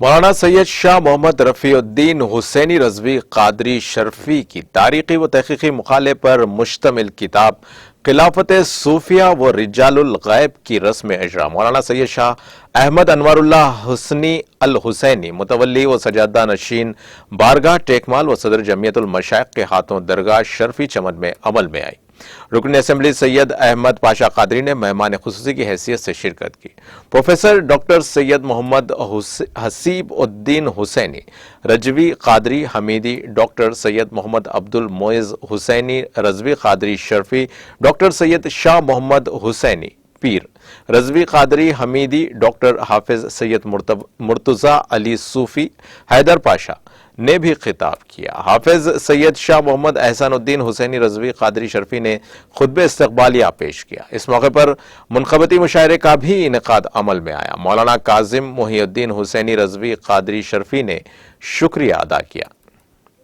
مولانا سید شاہ محمد رفیع الدین حسینی رضوی قادری شرفی کی تاریخی و تحقیقی مقالے پر مشتمل کتاب خلافت صوفیہ و رجال الغیب کی رسم اجرا مولانا سید شاہ احمد انوار اللہ حسنی الحسینی متولی و سجادہ نشین بارگاہ ٹیکمال و صدر جمعیت المشائخ کے ہاتھوں درگاہ شرفی چمن میں عمل میں آئی۔ رکن اسمبلی سید احمد پاشا قادری نے مہمان خصوصی کی حیثیت سے شرکت کی۔ پروفیسر ڈاکٹر سید محمد حسیب الدین حسینی رجوی قادری حمیدی، ڈاکٹر سید محمد عبد المعز حسینی رضوی قادری شرفی، ڈاکٹر سید شاہ محمد حسینی پیر رضوی قادری حمیدی، ڈاکٹر حافظ سید مرتضی علی صوفی حیدر پاشا نے بھی خطاب کیا۔ حافظ سید شاہ محمد احسان الدین حسینی رضوی قادری شرفی نے خطبہ استقبالیہ پیش کیا۔ اس موقع پر منقبتی مشاعرے کا بھی انعقاد عمل میں آیا۔ مولانا کاظم محی الدین حسینی رضوی قادری شرفی نے شکریہ ادا کیا۔